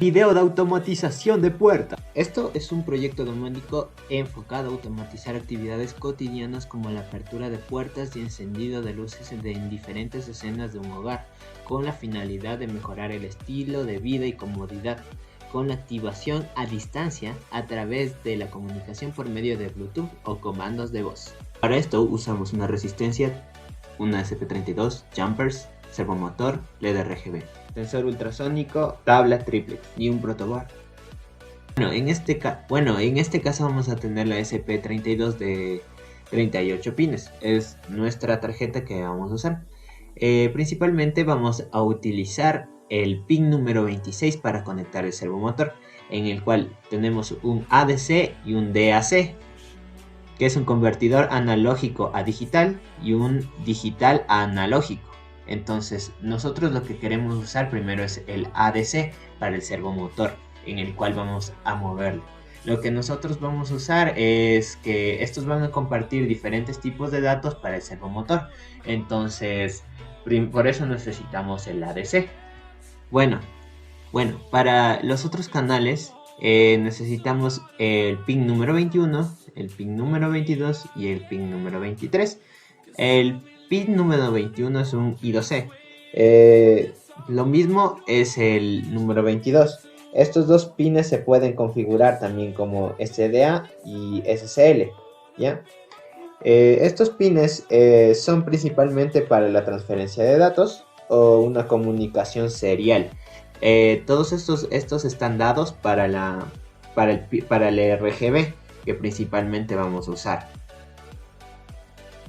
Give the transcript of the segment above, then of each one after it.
Video de automatización de puertas. Esto es un proyecto domótico enfocado a automatizar actividades cotidianas como la apertura de puertas y encendido de luces en diferentes escenas de un hogar, con la finalidad de mejorar el estilo de vida y comodidad, con la activación a distancia a través de la comunicación por medio de Bluetooth o comandos de voz. Para esto usamos una resistencia, una SP32, jumpers, servomotor, LED RGB, sensor ultrasónico, tabla triplex y un protoboard. Bueno, en este caso vamos a tener la SP32 de 38 pines. Es nuestra tarjeta que vamos a usar. Principalmente vamos a utilizar el pin número 26 para conectar el servomotor, en el cual tenemos un ADC y un DAC, que es un convertidor analógico a digital y un digital a analógico. Entonces nosotros lo que queremos usar primero es el ADC para el servomotor, en el cual vamos a moverlo. Lo que nosotros vamos a usar es que estos van a compartir diferentes tipos de datos para el servomotor. Entonces por eso necesitamos el ADC. Bueno, para los otros canales necesitamos el pin número 21, el pin número 22 y el pin número 23. El pin número 21 es un I2C. Lo mismo es el número 22. Estos dos pines se pueden configurar también como SDA y SSL, ¿ya? Estos pines son principalmente para la transferencia de datos o una comunicación serial. Todos estos están dados para el RGB, que principalmente vamos a usar.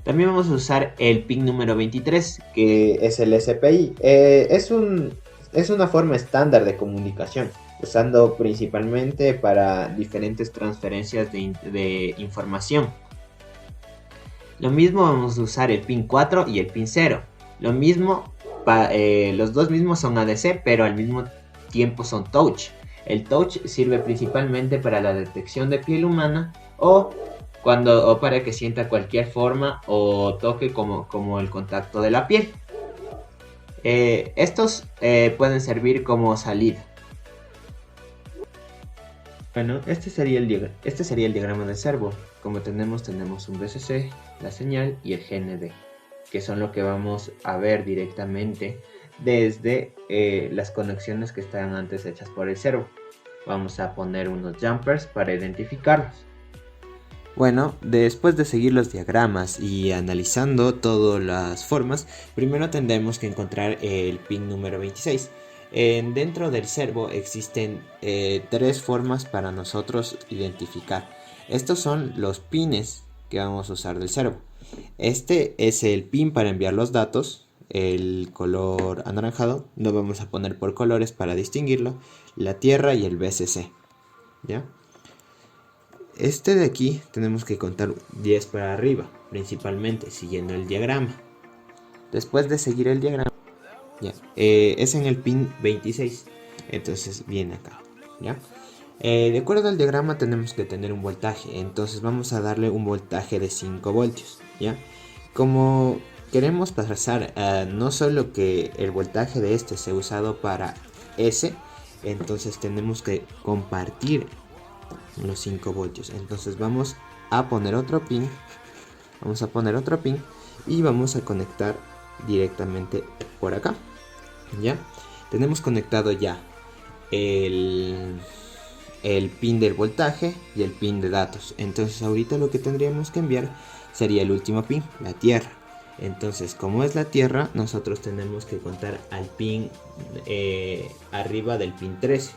También vamos a usar el pin número 23, que es el SPI. Es una forma estándar de comunicación, usando principalmente para diferentes transferencias de información. Lo mismo vamos a usar el pin 4 y el pin 0. Lo mismo, los dos mismos son ADC, pero al mismo tiempo son touch. El touch sirve principalmente para la detección de piel humana o para que sienta cualquier forma o toque como el contacto de la piel. Estos pueden servir como salida. Bueno, este sería el diagrama del servo. Como tenemos un VCC, la señal y el GND, que son lo que vamos a ver directamente desde las conexiones que están antes hechas por el servo. Vamos a poner unos jumpers para identificarlos. Bueno, después de seguir los diagramas y analizando todas las formas, primero tendremos que encontrar el pin número 26. Dentro del servo existen tres formas para nosotros identificar. Estos son los pines que vamos a usar del servo. Este es el pin para enviar los datos, el color anaranjado. Lo vamos a poner por colores para distinguirlo. La tierra y el VCC, ¿ya? Este de aquí tenemos que contar 10 para arriba, principalmente siguiendo el diagrama. Después de seguir el diagrama, ya, es en el pin 26, entonces viene acá, ¿ya? De acuerdo al diagrama tenemos que tener un voltaje, entonces vamos a darle un voltaje de 5 voltios, ¿ya? Como queremos pasar no solo que el voltaje de este sea usado para S, entonces tenemos que compartir los 5 voltios. Entonces vamos a poner otro pin, y vamos a conectar directamente por acá, ya tenemos conectado ya el pin del voltaje y el pin de datos. Entonces ahorita lo que tendríamos que enviar sería el último pin, la tierra. Entonces, como es la tierra, nosotros tenemos que contar al pin arriba del pin 13,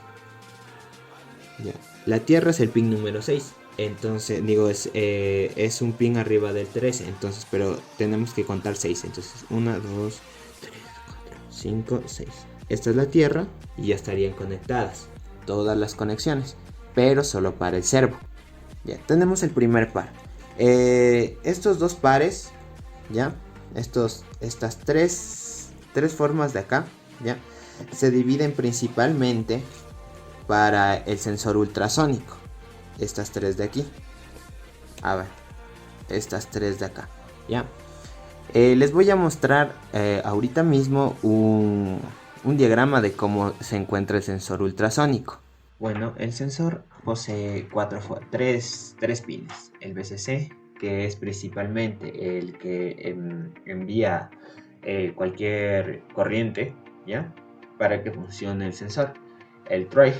ya. La tierra es el pin número 6. Entonces, es un pin arriba del 13. Entonces, pero tenemos que contar 6. Entonces, 1, 2, 3, 4, 5, 6. Esta es la tierra y ya estarían conectadas todas las conexiones, pero solo para el servo. Ya, tenemos el primer par. Estos dos pares, ya, estas tres formas de acá, ya, se dividen principalmente para el sensor ultrasónico. Estas tres de aquí, a ver, estas tres de acá, ya. Les voy a mostrar ahorita mismo un diagrama de cómo se encuentra el sensor ultrasónico. Bueno, el sensor posee tres pines. El BCC, que es principalmente el que envía cualquier corriente, ¿ya? Para que funcione el sensor. El TROI,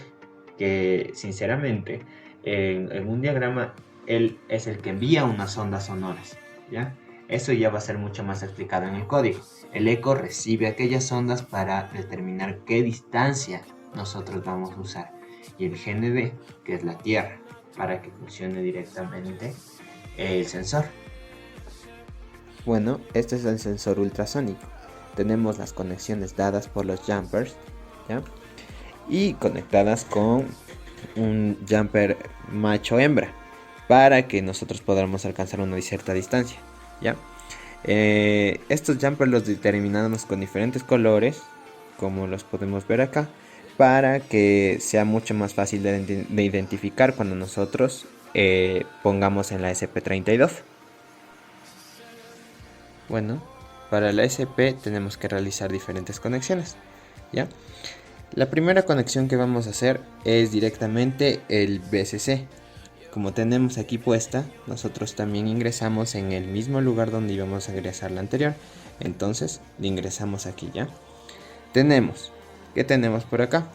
que sinceramente en un diagrama él es el que envía unas ondas sonoras, ¿ya? Eso ya va a ser mucho más explicado en el código. El eco recibe aquellas ondas para determinar qué distancia nosotros vamos a usar. Y el GND, que es la Tierra, para que funcione directamente el sensor. Bueno, este es el sensor ultrasónico. Tenemos las conexiones dadas por los jumpers, ¿ya? Y conectadas con un jumper macho-hembra para que nosotros podamos alcanzar una cierta distancia, ¿ya? Estos jumpers los determinamos con diferentes colores, como los podemos ver acá, para que sea mucho más fácil de identificar cuando nosotros pongamos en la SP32. Bueno, para la SP tenemos que realizar diferentes conexiones, ¿ya? La primera conexión que vamos a hacer es directamente el BCC. Como tenemos aquí puesta, nosotros también ingresamos en el mismo lugar donde íbamos a ingresar la anterior. Entonces, le ingresamos aquí, ¿ya? ¿Qué tenemos por acá?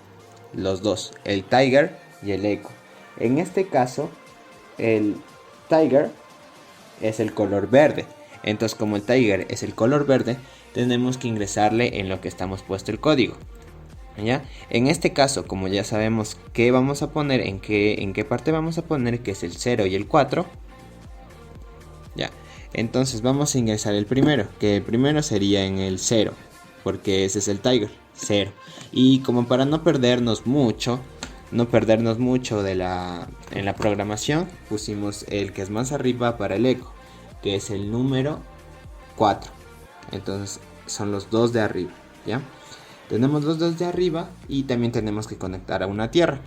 Los dos, el Tiger y el Echo. En este caso, el Tiger es el color verde. Entonces, como el Tiger es el color verde, tenemos que ingresarle en lo que estamos puesto el código, ¿ya? En este caso, como ya sabemos qué vamos a poner, en qué parte vamos a poner, que es el 0 y el 4, ¿ya? Entonces vamos a ingresar el primero, que el primero sería en el 0, porque ese es el Tiger, 0. Y como para no perdernos mucho en la programación, pusimos el que es más arriba para el eco, que es el número 4. Entonces son los dos de arriba, ¿ya? Tenemos los dos de arriba y también tenemos que conectar a una tierra.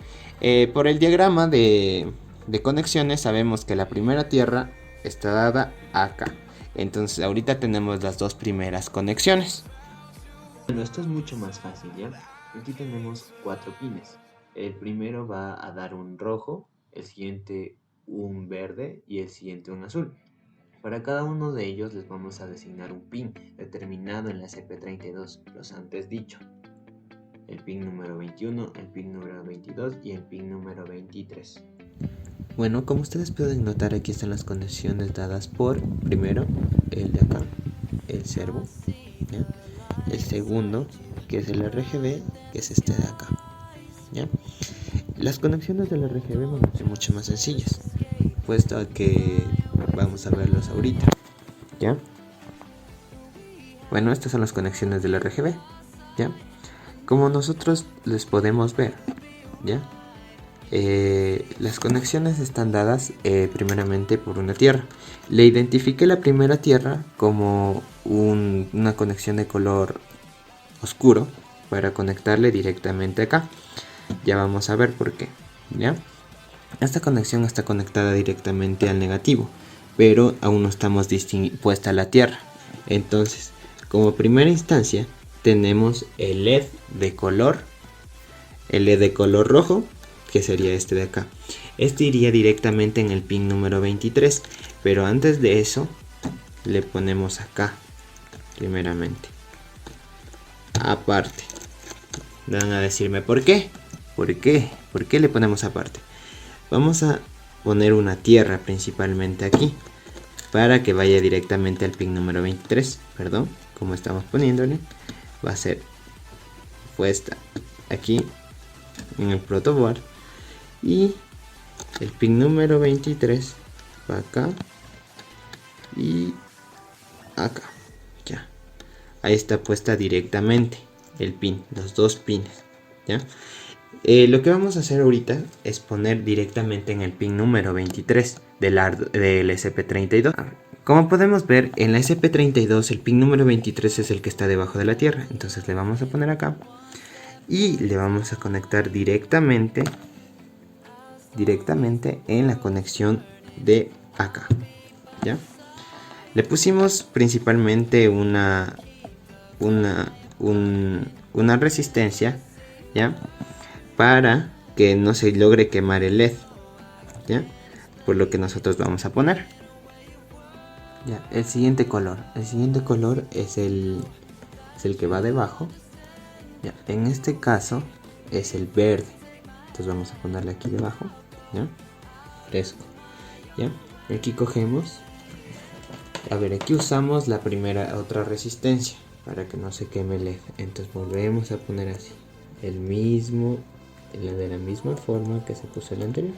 Por el diagrama de conexiones sabemos que la primera tierra está dada acá. Entonces ahorita tenemos las dos primeras conexiones. Bueno, esto es mucho más fácil, ¿ya? Aquí tenemos 4 pines. El primero va a dar un rojo, el siguiente un verde y el siguiente un azul. Para cada uno de ellos les vamos a designar un pin determinado en la CP32, los antes dicho. El pin número 21, el pin número 22 y el pin número 23. Bueno, como ustedes pueden notar, aquí están las conexiones dadas por, primero, el de acá, el servo, ¿ya? El segundo, que es el RGB, que es este de acá, ¿ya? Las conexiones del RGB van a ser mucho más sencillas, puesto que vamos a verlos ahorita, ¿ya? Bueno, estas son las conexiones del RGB, ¿ya? Como nosotros les podemos ver, ¿ya? Las conexiones están dadas primeramente por una tierra. Le identifiqué la primera tierra como una conexión de color oscuro para conectarle directamente acá. Ya vamos a ver por qué, ¿ya? Esta conexión está conectada directamente al negativo, pero aún no estamos puesta la tierra. Entonces, como primera instancia, tenemos el LED de color rojo, que sería este de acá. Este iría directamente en el pin número 23, pero antes de eso le ponemos acá primeramente, aparte. Van a decirme ¿por qué? ¿Por qué le ponemos aparte? Vamos a poner una tierra principalmente aquí para que vaya directamente al pin número 23. Perdón, como estamos poniéndole, va a ser puesta aquí en el protoboard. Y el pin número 23 va acá y acá, ya. Ahí está puesta directamente el pin, los dos pines, ya. Lo que vamos a hacer ahorita es poner directamente en el pin número 23 del SP32. Como podemos ver, en la SP32 el pin número 23 es el que está debajo de la tierra. Entonces le vamos a poner acá y le vamos a conectar directamente en la conexión de acá, ¿ya? Le pusimos principalmente un una resistencia, ¿ya? Para que no se logre quemar el LED, ¿ya? Por lo que nosotros vamos a poner. Ya, el siguiente color es el que va debajo. Ya, en este caso es el verde. Entonces vamos a ponerle aquí debajo, ¿ya? Fresco, ¿ya? Aquí cogemos. A ver, aquí usamos la otra resistencia para que no se queme el LED. Entonces volvemos a poner así. El mismo, de la misma forma que se puso el anterior.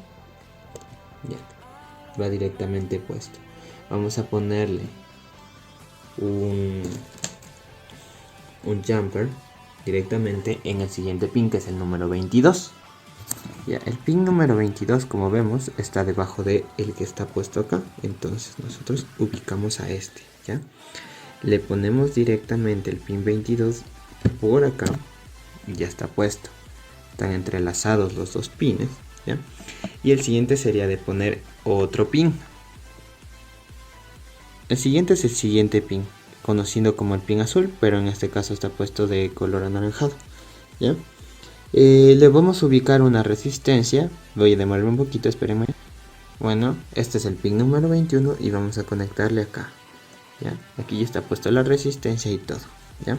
Ya, va directamente puesto. Vamos a ponerle un jumper directamente en el siguiente pin, que es el número 22. Ya, el pin número 22, como vemos, está debajo de el que está puesto acá. Entonces nosotros ubicamos a este, ¿ya? Le ponemos directamente el pin 22 por acá y ya está puesto. Están entrelazados los dos pines, ¿ya? Y el siguiente sería de poner otro pin. El siguiente es el siguiente pin, conocido como el pin azul, pero en este caso está puesto de color anaranjado, ¿ya? Le vamos a ubicar una resistencia. Voy a demorarme un poquito, espérenme. Bueno, este es el pin número 21 y vamos a conectarle acá, ¿ya? Aquí ya está puesto la resistencia y todo, ¿ya?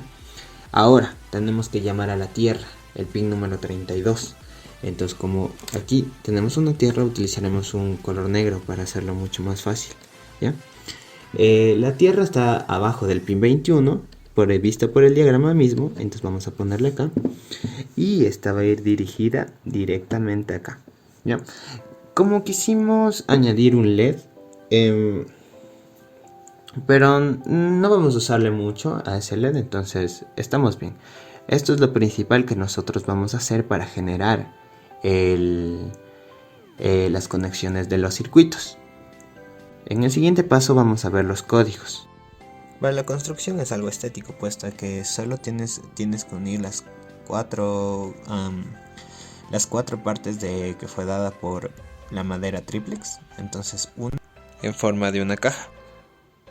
Ahora tenemos que llamar a la tierra, el pin número 32. Entonces, como aquí tenemos una tierra, utilizaremos un color negro para hacerlo mucho más fácil, ¿ya? La tierra está abajo del pin 21, visto por el diagrama mismo. Entonces vamos a ponerle acá y esta va a ir dirigida directamente acá, ¿ya? Como quisimos añadir un LED, pero no vamos a usarle mucho a ese LED, entonces estamos bien. Esto es lo principal que nosotros vamos a hacer para generar las conexiones de los circuitos. En el siguiente paso vamos a ver los códigos. Para la construcción es algo estético, puesto que solo tienes que unir las cuatro partes que fue dada por la madera triplex. Entonces una en forma de una caja.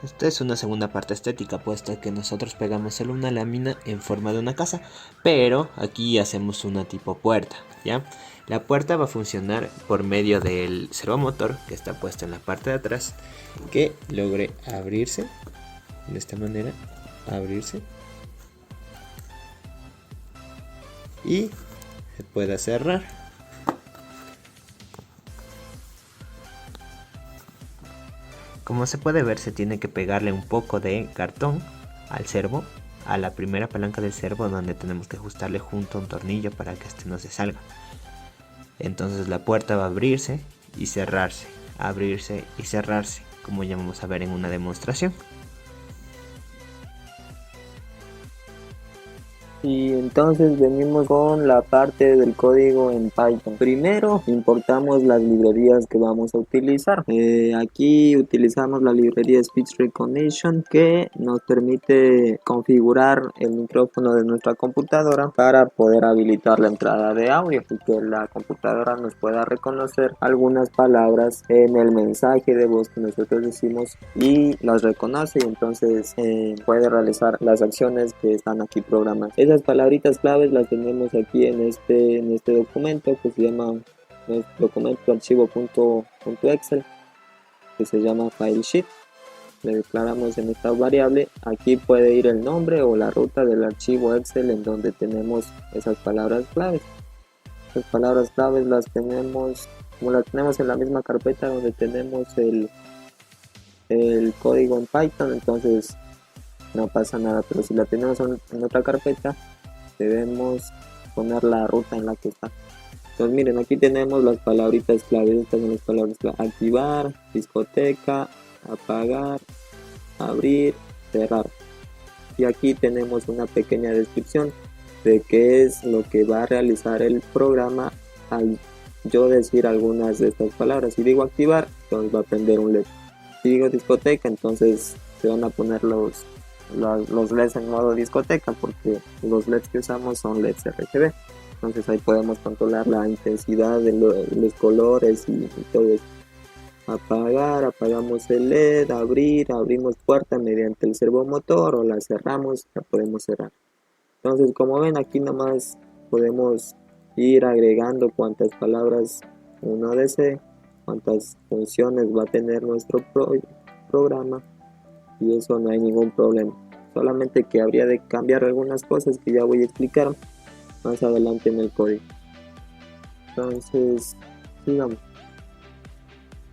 Esta es una segunda parte estética, puesto que nosotros pegamos solo una lámina en forma de una casa, pero aquí hacemos una tipo puerta, ¿ya? La puerta va a funcionar por medio del servomotor que está puesto en la parte de atrás, que logre abrirse de esta manera, abrirse y se pueda cerrar. Como se puede ver, se tiene que pegarle un poco de cartón al servo, a la primera palanca del servo, donde tenemos que ajustarle junto a un tornillo para que este no se salga. Entonces la puerta va a abrirse y cerrarse, abrirse y cerrarse, como ya vamos a ver en una demostración. Y entonces venimos con la parte del código en Python. Primero importamos las librerías que vamos a utilizar. Aquí utilizamos la librería Speech Recognition, que nos permite configurar el micrófono de nuestra computadora para poder habilitar la entrada de audio y que la computadora nos pueda reconocer algunas palabras en el mensaje de voz que nosotros decimos, y las reconoce, y entonces puede realizar las acciones que están aquí programadas. Esas palabritas claves las tenemos aquí en este documento, que se llama documento archivo.excel, que se llama file sheet. Le declaramos en esta variable. Aquí puede ir el nombre o la ruta del archivo Excel en donde tenemos esas palabras claves. Las palabras claves las tenemos, como las tenemos en la misma carpeta donde tenemos el código en Python, entonces no pasa nada. Pero si la tenemos en otra carpeta, debemos poner la ruta en la que está. Entonces miren, aquí tenemos las palabritas claves. Estas son las palabras claves: activar, discoteca, apagar, abrir, cerrar. Y aquí tenemos una pequeña descripción de qué es lo que va a realizar el programa al yo decir algunas de estas palabras. Si digo activar, entonces va a prender un LED. Si digo discoteca, entonces se van a poner los LEDs en modo discoteca, porque los LEDs que usamos son LEDs RGB. Entonces ahí podemos controlar la intensidad de los colores y todo eso. Apagar, apagamos el LED. Abrir, abrimos puerta mediante el servomotor, o la cerramos, la podemos cerrar. Entonces, como ven, aquí nomás podemos ir agregando cuántas palabras uno desee, cuántas funciones va a tener nuestro programa, y eso no hay ningún problema. Solamente que habría de cambiar algunas cosas que ya voy a explicar más adelante en el código. Entonces, sigamos.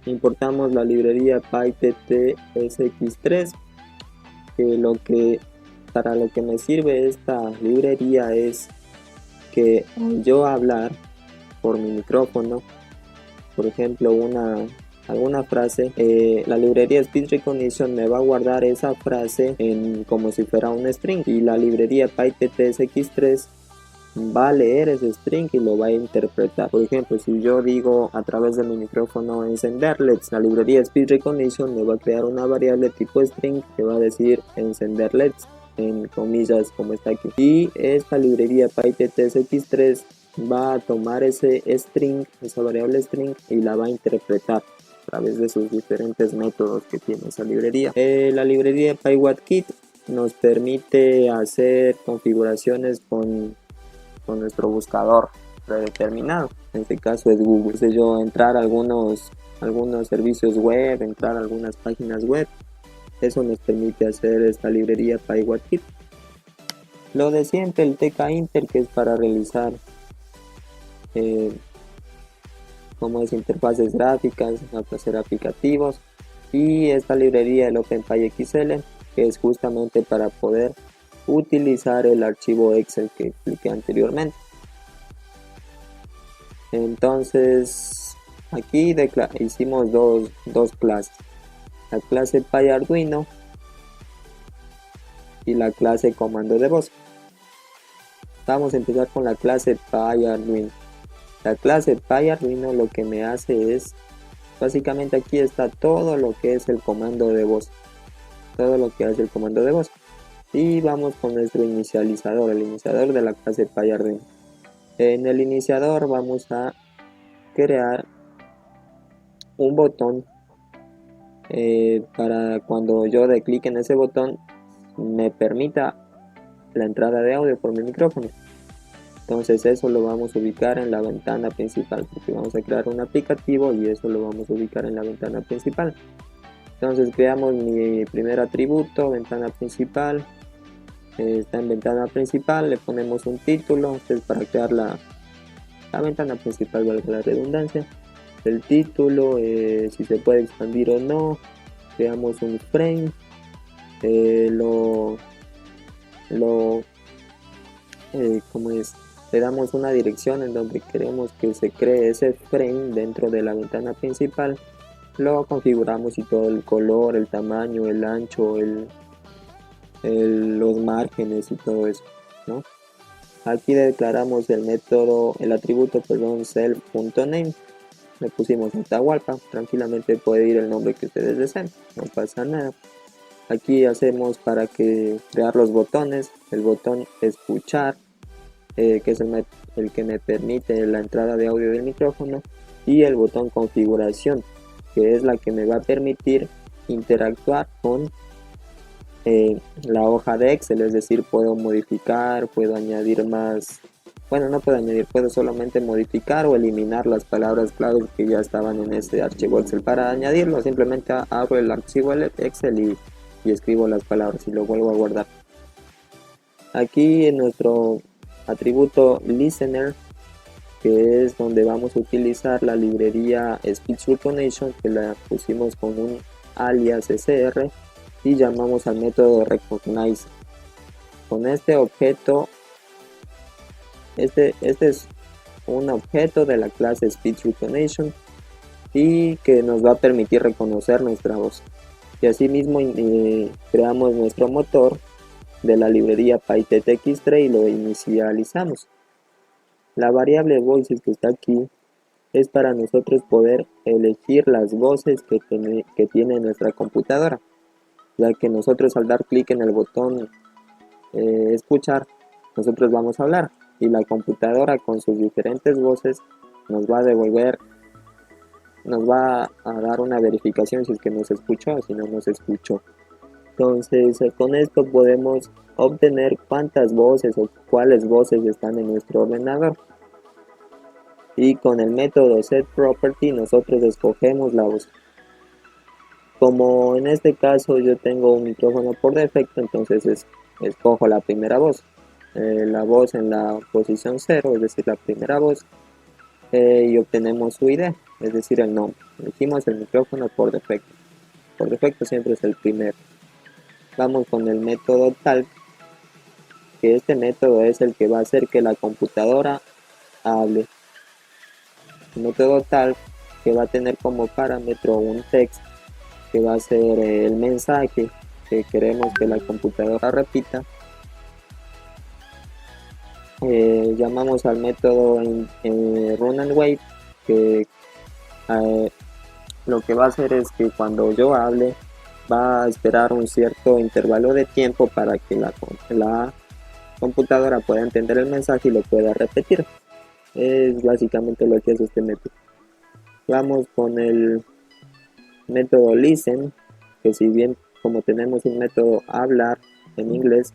Importamos la librería PyTT-SX3, que para lo que me sirve esta librería es que al yo hablar por mi micrófono, por ejemplo, alguna frase, la librería Speech Recognition me va a guardar esa frase como si fuera un string, y la librería PyTT-SX3 va a leer ese string y lo va a interpretar. Por ejemplo, si yo digo a través de mi micrófono encender LEDs, la librería Speech Recognition me va a crear una variable tipo string que va a decir encender LEDs, en comillas como está aquí, y esta librería PyTT-SX3 va a tomar ese string, esa variable string, y la va a interpretar a través de sus diferentes métodos que tiene esa librería. La librería PyWhatKit nos permite hacer configuraciones con nuestro buscador predeterminado. En este caso es Google. Entonces yo entrar a algunos servicios web, entrar a algunas páginas web, eso nos permite hacer esta librería PyWhatKit. Lo de siempre, el TK-Inter, que es para realizar como es interfaces gráficas, hacer aplicativos, y esta librería el OpenPyXL, que es justamente para poder utilizar el archivo Excel que expliqué anteriormente. Entonces aquí hicimos dos clases, la clase PyArduino y la clase comando de voz. Vamos a empezar con la clase PyArduino. La clase PyArduino lo que me hace es, básicamente aquí está todo lo que es el comando de voz, todo lo que hace el comando de voz. Y vamos con nuestro inicializador, el iniciador de la clase PyArduino. En el iniciador vamos a crear un botón para cuando yo dé clic en ese botón me permita la entrada de audio por mi micrófono. Entonces eso lo vamos a ubicar en la ventana principal, porque vamos a crear un aplicativo y eso lo vamos a ubicar en la ventana principal. Entonces creamos mi primer atributo, ventana principal. Está en ventana principal, le ponemos un título, entonces para crear la ventana principal, valga la redundancia, el título, si se puede expandir o no, creamos un frame, como es, le damos una dirección en donde queremos que se cree ese frame dentro de la ventana principal, lo configuramos y todo, el color, el tamaño, el ancho, los márgenes y todo eso, ¿no? Aquí declaramos el atributo self.name, le pusimos Atahualpa, tranquilamente puede ir el nombre que ustedes deseen, no pasa nada. Aquí hacemos para crear los botones, el botón escuchar, que es el que me permite la entrada de audio del micrófono, y el botón configuración, que es la que me va a permitir interactuar con la hoja de Excel, es decir, puedo modificar, puedo añadir más, bueno, no puedo añadir, puedo solamente modificar o eliminar las palabras claves que ya estaban en ese archivo Excel. Para añadirlo simplemente abro el archivo Excel y escribo las palabras y lo vuelvo a guardar. Aquí en nuestro atributo listener, que es donde vamos a utilizar la librería Speech Recognition, que la pusimos con un alias SR, y llamamos al método recognize. Con este objeto, este es un objeto de la clase Speech Recognition y que nos va a permitir reconocer nuestra voz. Y asimismo creamos nuestro motor de la librería PyTTX3 y lo inicializamos. La variable voices que está aquí es para nosotros poder elegir las voces que tiene nuestra computadora, ya que nosotros al dar clic en el botón escuchar, nosotros vamos a hablar y la computadora con sus diferentes voces nos va a dar una verificación si es que nos escuchó o si no nos escuchó. Entonces con esto podemos obtener cuántas voces o cuáles voces están en nuestro ordenador. Y con el método setProperty nosotros escogemos la voz. Como en este caso yo tengo un micrófono por defecto, entonces escojo la primera voz. La voz en la posición 0, es decir, la primera voz, y obtenemos su ID, es decir, el nombre. Elegimos el micrófono por defecto. Por defecto siempre es el primero. Vamos con el método talk, que este método es el que va a hacer que la computadora hable. El método talk, que va a tener como parámetro un text, que va a ser el mensaje que queremos que la computadora repita. Llamamos al método run and wait, que lo que va a hacer es que cuando yo hable va a esperar un cierto intervalo de tiempo para que la computadora pueda entender el mensaje y lo pueda repetir. Es básicamente lo que hace este método. Vamos con el método listen, que si bien como tenemos un método hablar en inglés,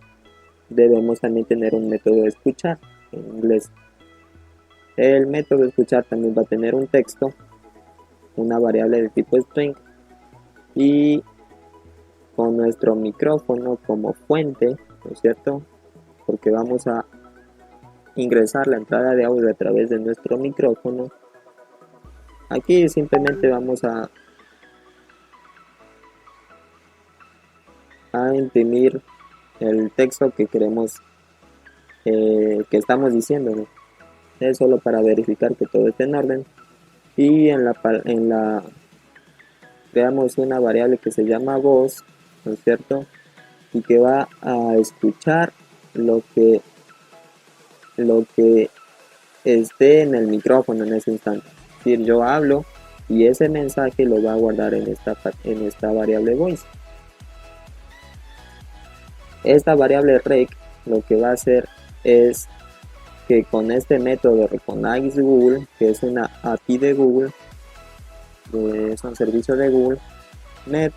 debemos también tener un método escuchar en inglés. El método escuchar también va a tener un texto, una variable de tipo string, y con nuestro micrófono como fuente, ¿no es cierto? Porque vamos a ingresar la entrada de audio a través de nuestro micrófono. Aquí simplemente vamos a imprimir el texto que queremos, que estamos diciendo, ¿no? Es solo para verificar que todo esté en orden. Y en la creamos una variable que se llama voz, ¿no es cierto? Y que va a escuchar lo que esté en el micrófono en ese instante. Es decir, yo hablo y ese mensaje lo va a guardar en esta variable voice. Esta variable rec lo que va a hacer es que con este método Recognize Google, que es una API de Google, es un servicio de Google, me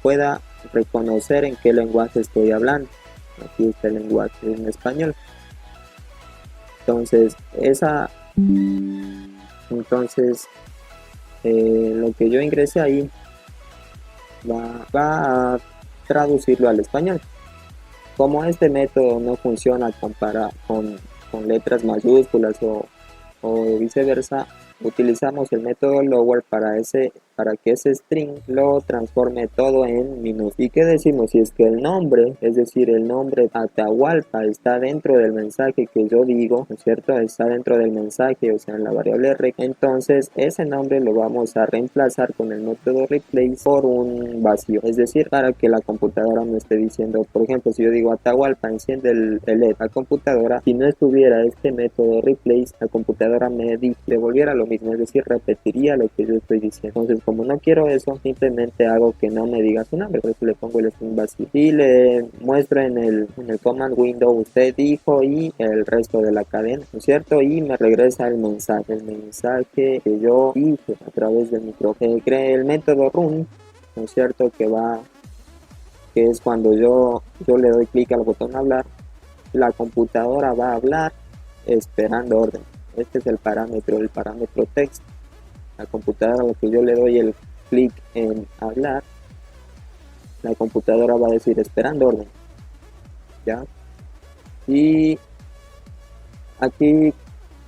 pueda reconocer en qué lenguaje estoy hablando. Aquí está el lenguaje en español. Entonces lo que yo ingrese ahí va a traducirlo al español. Como este método no funciona con letras mayúsculas o viceversa, utilizamos el método lower para que ese string lo transforme todo en minúsculas. ¿Y qué decimos? Si es que el nombre, es decir, el nombre Atahualpa está dentro del mensaje que yo digo, ¿no es cierto? Está dentro del mensaje, o sea, en la variable rec, entonces ese nombre lo vamos a reemplazar con el método replace por un vacío, es decir, para que la computadora me esté diciendo, por ejemplo, si yo digo Atahualpa, enciende el LED, la computadora, si no estuviera este método replace, la computadora me devolviera lo mismo, es decir, repetiría lo que yo estoy diciendo. Entonces, como no quiero eso, simplemente hago que no me diga su nombre, por eso le pongo el string vacío y le muestro en el command window usted dijo y el resto de la cadena, ¿no es cierto? Y me regresa el mensaje que yo dije a través del micrófono. Creé el método run, ¿no es cierto? Que es cuando yo le doy clic al botón hablar, la computadora va a hablar esperando orden. Este es el parámetro text. La computadora, lo que yo le doy el clic en hablar, la computadora va a decir esperando orden, ¿ya? Y aquí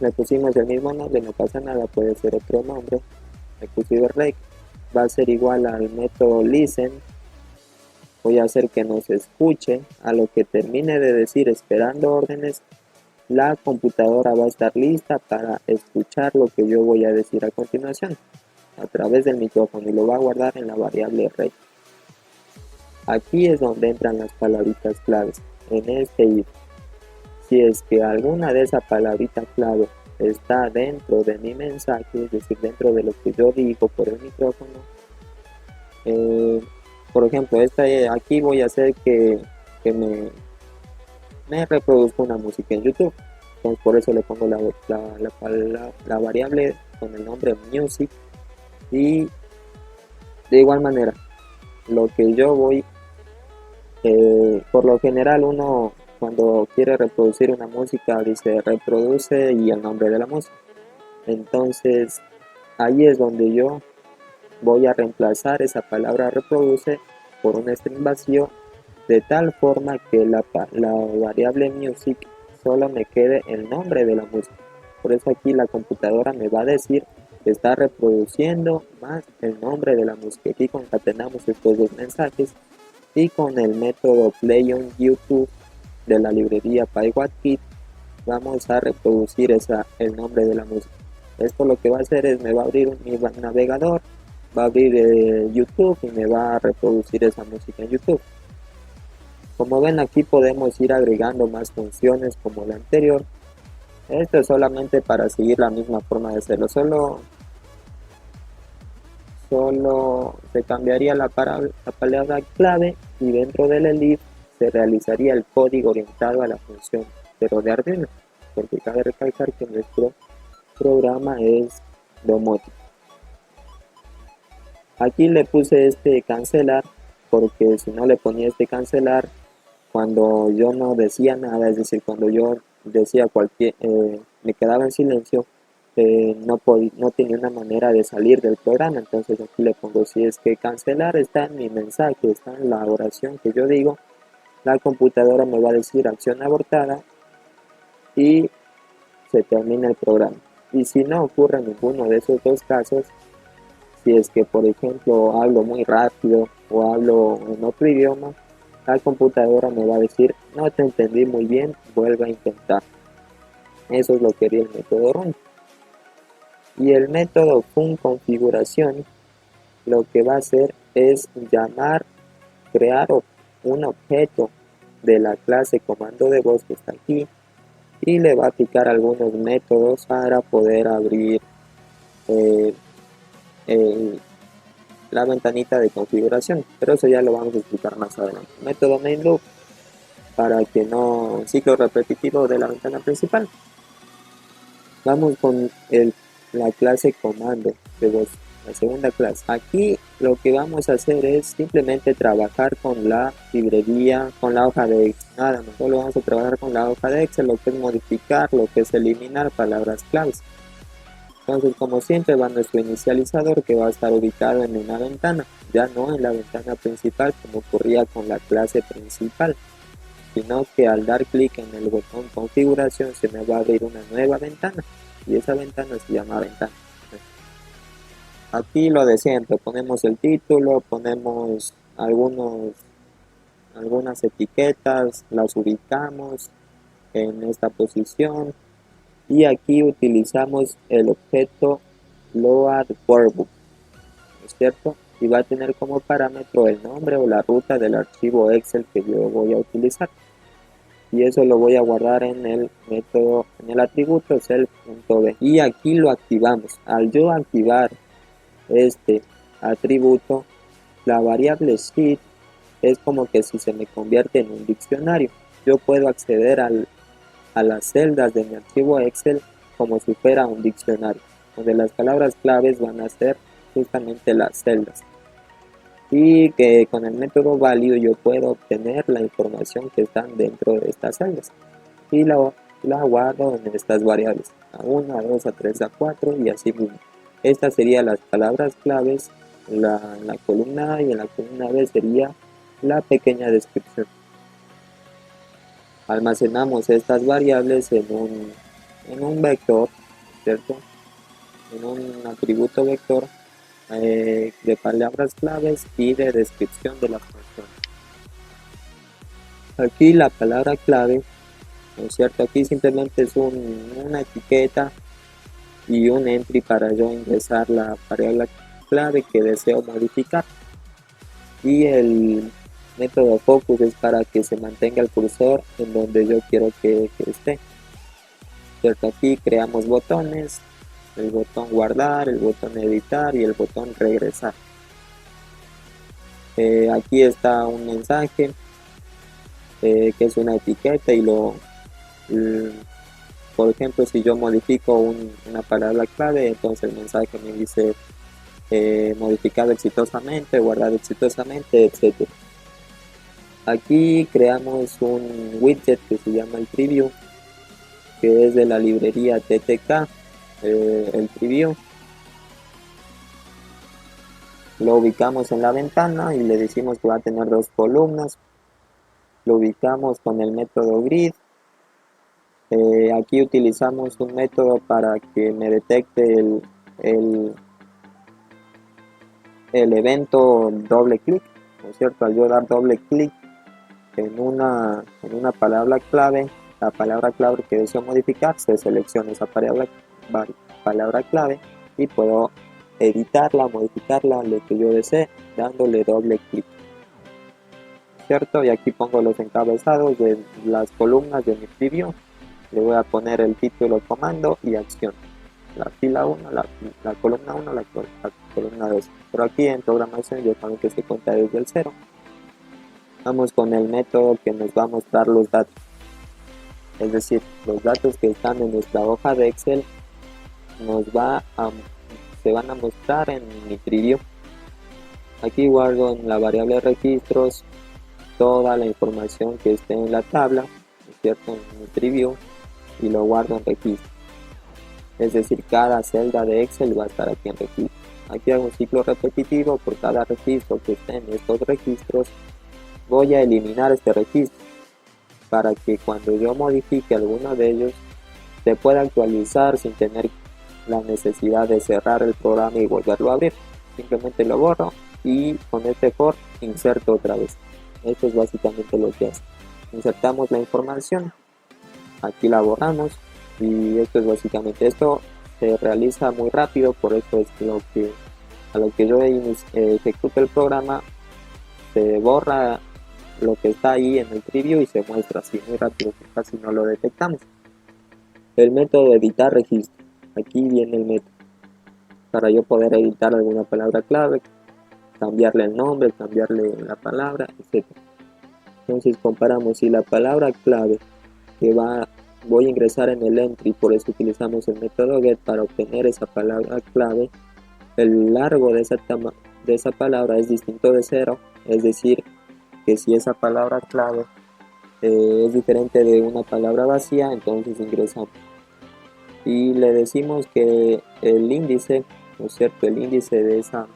le pusimos el mismo nombre, no pasa nada, puede ser otro nombre. Recursive rec va a ser igual al método listen. Voy a hacer que nos escuche a lo que termine de decir esperando órdenes. La computadora va a estar lista para escuchar lo que yo voy a decir a continuación a través del micrófono y lo va a guardar en la variable rec. Aquí es donde entran las palabritas claves. En este if, si es que alguna de esas palabritas clave está dentro de mi mensaje, es decir, dentro de lo que yo digo por el micrófono, por ejemplo, aquí voy a hacer que me reproduzca una música en YouTube. Entonces por eso le pongo la variable con el nombre music. Y de igual manera, lo que yo voy Por lo general uno cuando quiere reproducir una música dice reproduce y el nombre de la música. Entonces ahí es donde yo voy a reemplazar esa palabra reproduce por un string vacío de tal forma que la variable music solo me quede el nombre de la música. Por eso aquí la computadora me va a decir que está reproduciendo más el nombre de la música. Aquí concatenamos estos dos mensajes y con el método play on YouTube de la librería PyWhatKit vamos a reproducir el nombre de la música. Esto lo que va a hacer es me va a abrir mi navegador, va a abrir YouTube y me va a reproducir esa música en YouTube. Como ven, aquí podemos ir agregando más funciones como la anterior. Esto es solamente para seguir la misma forma de hacerlo. Solo se cambiaría la palabra clave y dentro del elif se realizaría el código orientado a la función, pero de Arduino, porque cabe recalcar que nuestro programa es domótico. Aquí le puse este cancelar porque si no le ponía este cancelar, cuando yo no decía nada, es decir, cuando yo decía me quedaba en silencio, no tenía una manera de salir del programa. Entonces aquí le pongo, si es que cancelar está en mi mensaje, está en la oración que yo digo, la computadora me va a decir acción abortada y se termina el programa. Y si no ocurre ninguno de esos dos casos, si es que por ejemplo hablo muy rápido o hablo en otro idioma, la computadora me va a decir no te entendí muy bien, vuelve a intentar. Eso es lo que haría el método run. Y el método configuración lo que va a hacer es crear un objeto de la clase comando de voz que está aquí y le va a aplicar algunos métodos para poder abrir la ventanita de configuración, pero eso ya lo vamos a explicar más adelante. Método main loop para que no ciclo repetitivo de la ventana principal. Vamos con la clase comando de voz, la segunda clase. Aquí lo que vamos a hacer es simplemente trabajar con la librería, con la hoja de Excel, nada más. Solo vamos a trabajar con la hoja de Excel, lo que es modificar, lo que es eliminar palabras claves. Entonces, como siempre, va nuestro inicializador que va a estar ubicado en una ventana, ya no en la ventana principal como ocurría con la clase principal, sino que al dar clic en el botón configuración se me va a abrir una nueva ventana y esa ventana se llama ventana. Aquí lo de siempre, ponemos el título, ponemos algunas etiquetas, las ubicamos en esta posición. Y aquí utilizamos el objeto load_workbook, ¿no es cierto? Y va a tener como parámetro el nombre o la ruta del archivo Excel que yo voy a utilizar. Y eso lo voy a guardar en el método, en el atributo self.b. Y aquí lo activamos. Al yo activar este atributo, la variable sheet es como que si se me convierte en un diccionario. Yo puedo acceder a las celdas de mi archivo Excel como si fuera un diccionario, donde las palabras claves van a ser justamente las celdas. Y que con el método válido yo puedo obtener la información que están dentro de estas celdas. Y la guardo en estas variables, A1, A2, A3, A4 y así mismo. Estas serían las palabras claves en la columna A y en la columna B sería la pequeña descripción. Almacenamos estas variables en un vector, ¿cierto? En un atributo vector de palabras claves y de descripción de la función. Aquí la palabra clave, ¿no es cierto? Aquí simplemente es una etiqueta y un entry para yo ingresar la variable clave que deseo modificar. Y el método focus es para que se mantenga el cursor en donde yo quiero que esté. ¿Cierto? Aquí creamos botones, el botón guardar, el botón editar y el botón regresar. Aquí está un mensaje que es una etiqueta y por ejemplo, si yo modifico una palabra clave, entonces el mensaje me dice modificado exitosamente, guardado exitosamente, etc. Aquí creamos un widget que se llama el preview, que es de la librería TTK, el preview. Lo ubicamos en la ventana y le decimos que va a tener 2 columnas. Lo ubicamos con el método grid. Aquí utilizamos un método para que me detecte el evento doble clic, ¿no es cierto? Al yo dar doble clic en una palabra clave, la palabra clave que deseo modificar, se selecciona esa palabra clave y puedo editarla, modificarla, lo que yo desee, dándole doble clic, ¿cierto? Y aquí pongo los encabezados de las columnas de mi preview. Le voy a poner el título, comando y acción. La fila 1, la columna 1, la columna 2. Pero aquí en programación yo tengo que se cuenta desde el 0. Vamos con el método que nos va a mostrar los datos. Es decir, los datos que están en nuestra hoja de Excel se van a mostrar en mi preview. Aquí guardo en la variable registros toda la información que esté en la tabla, ¿no es cierto? En mi preview, y lo guardo en registro. Es decir, cada celda de Excel va a estar aquí en registro. Aquí hago un ciclo repetitivo. Por cada registro que esté en estos registros, voy a eliminar este registro para que cuando yo modifique alguno de ellos se pueda actualizar sin tener la necesidad de cerrar el programa y volverlo a abrir. Simplemente lo borro y con este for inserto otra vez. Esto es básicamente lo que hace. Insertamos la información, aquí la borramos y esto es básicamente esto. Se realiza muy rápido, por eso es a lo que yo ejecuto el programa, se borra lo que está ahí en el preview y se muestra así muy rápido, que casi no lo detectamos. El método de editar registro. Aquí viene el método para yo poder editar alguna palabra clave, cambiarle el nombre, cambiarle la palabra, etc. Entonces comparamos si la palabra clave que voy a ingresar en el entry, por eso utilizamos el método get para obtener esa palabra clave. El largo de esa palabra es distinto de 0, es decir, que si esa palabra clave es diferente de una palabra vacía, entonces ingresamos. Y le decimos que el índice, ¿no es cierto? El índice de esa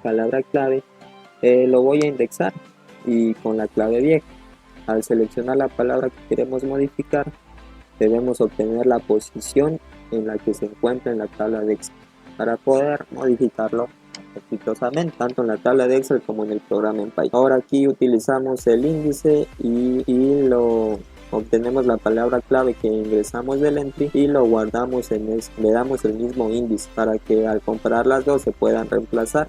palabra clave lo voy a indexar y con la clave vieja. Al seleccionar la palabra que queremos modificar, debemos obtener la posición en la que se encuentra en la tabla de Excel para poder modificarlo exitosamente, tanto en la tabla de Excel como en el programa en Python. Ahora aquí utilizamos el índice y lo obtenemos la palabra clave que ingresamos del entry y lo guardamos le damos el mismo índice para que al comparar las dos se puedan reemplazar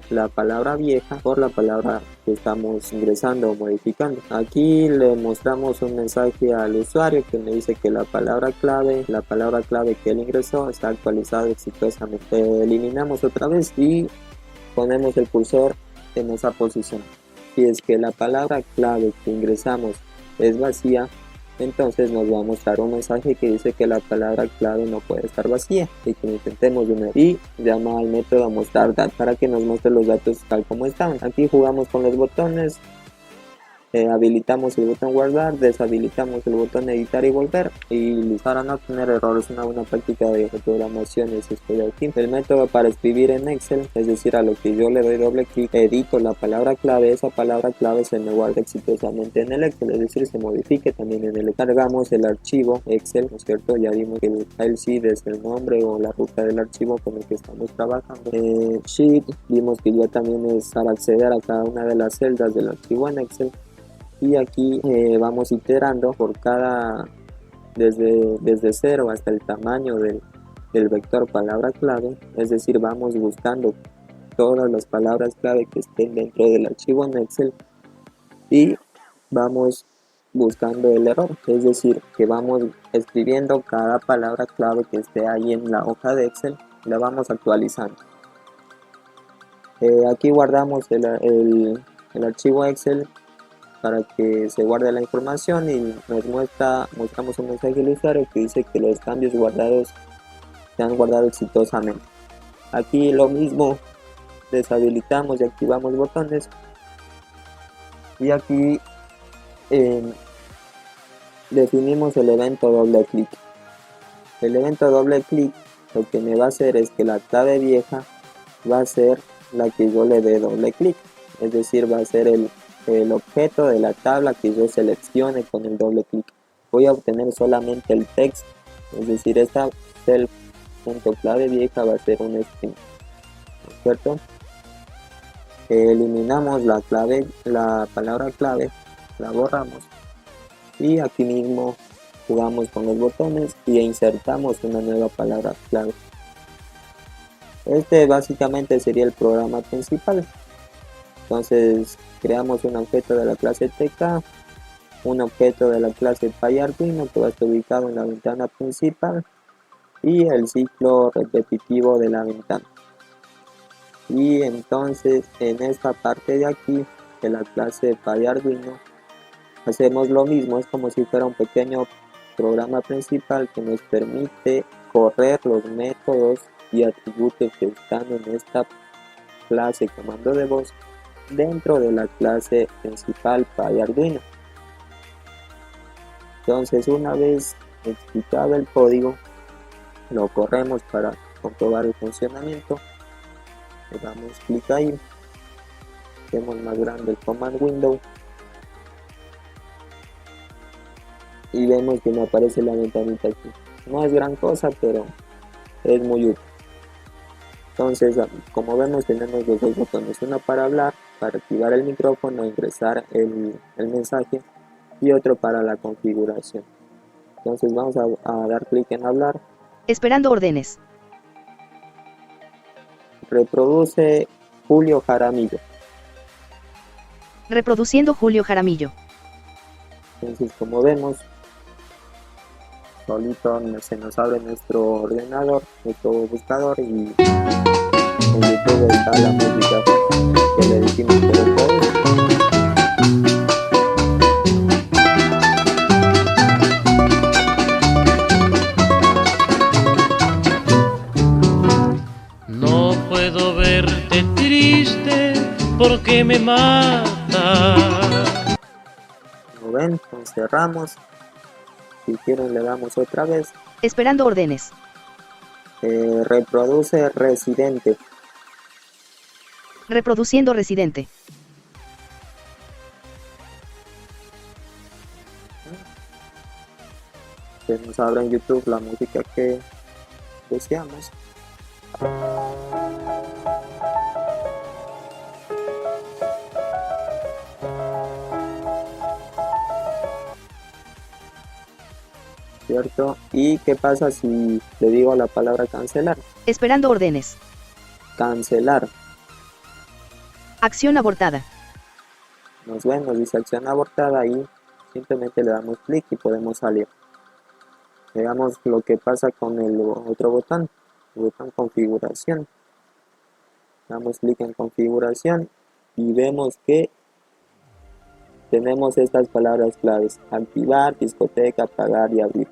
la palabra vieja por la palabra que estamos ingresando o modificando. Aquí le mostramos un mensaje al usuario que me dice que la palabra clave que él ingresó está actualizada exitosamente. Eliminamos otra vez y ponemos el cursor en esa posición. Si es que la palabra clave que ingresamos es vacía, entonces nos va a mostrar un mensaje que dice que la palabra clave no puede estar vacía y que lo intentemos de nuevo, y llama al método a mostrar datos para que nos muestre los datos tal como están. Aquí jugamos con los botones, habilitamos el botón guardar, deshabilitamos el botón editar y volver, y para no tener errores, una buena práctica de programación es esto de aquí. El método para escribir en Excel, es decir, a lo que yo le doy doble clic, edito la palabra clave, esa palabra clave se me guarda exitosamente en el Excel, es decir, se modifique también en el. Cargamos el archivo Excel, ¿no es cierto? Ya vimos que el file seed es el nombre o la ruta del archivo con el que estamos trabajando. Sheet, vimos que ya también es para acceder a cada una de las celdas del archivo en Excel. Y aquí vamos iterando por desde 0 hasta el tamaño del vector palabra clave, es decir, vamos buscando todas las palabras clave que estén dentro del archivo en Excel y vamos buscando el error, es decir, que vamos escribiendo cada palabra clave que esté ahí en la hoja de Excel, la vamos actualizando. Aquí guardamos el archivo Excel para que se guarde la información y mostramos un mensaje al usuario que dice que los cambios guardados se han guardado exitosamente. Aquí lo mismo, deshabilitamos y activamos botones. Y aquí definimos el evento doble clic. El evento doble clic lo que me va a hacer es que la clave vieja va a ser la que yo le dé doble clic, es decir, va a ser el objeto de la tabla que yo seleccione con el doble clic. Voy a obtener solamente el texto, es decir, esta self.clave vieja va a ser un string, ¿no es cierto? Eliminamos la palabra clave, la borramos y aquí mismo jugamos con los botones y insertamos una nueva palabra clave. Este básicamente sería el programa principal. Entonces creamos un objeto de la clase TK, un objeto de la clase PyArduino que va a estar ubicado en la ventana principal y el ciclo repetitivo de la ventana. Y entonces en esta parte de aquí de la clase PyArduino hacemos lo mismo, es como si fuera un pequeño programa principal que nos permite correr los métodos y atributos que están en esta clase comando de voz dentro de la clase principal PyArduino. Entonces, una vez explicado el código, lo corremos para comprobar el funcionamiento. Le damos clic ahí, hacemos más grande el command window y vemos que me aparece la ventanita aquí. No es gran cosa, pero es muy útil. Entonces, como vemos, tenemos los dos botones, uno para hablar, para activar el micrófono, ingresar el mensaje, y otro para la configuración. Entonces vamos a dar clic en hablar. Esperando órdenes. Reproduce Julio Jaramillo. Reproduciendo Julio Jaramillo. Entonces, como vemos, solito se nos abre nuestro ordenador, nuestro buscador, y en YouTube está la música que le dijimos que reproduce. No puedo verte triste porque me mata. Como ven, cerramos. Si quieren le damos otra vez. Esperando órdenes. Reproduce Residente. Reproduciendo Residente. Se nos abre en YouTube la música que deseamos. ¿Cierto? ¿Y qué pasa si le digo la palabra cancelar? Esperando órdenes. Cancelar. Acción abortada. Nos ven, nos dice acción abortada y simplemente le damos clic y podemos salir. Veamos lo que pasa con el otro botón, el botón configuración. Damos clic en configuración y vemos que tenemos estas palabras claves: activar, discoteca, apagar y abrir.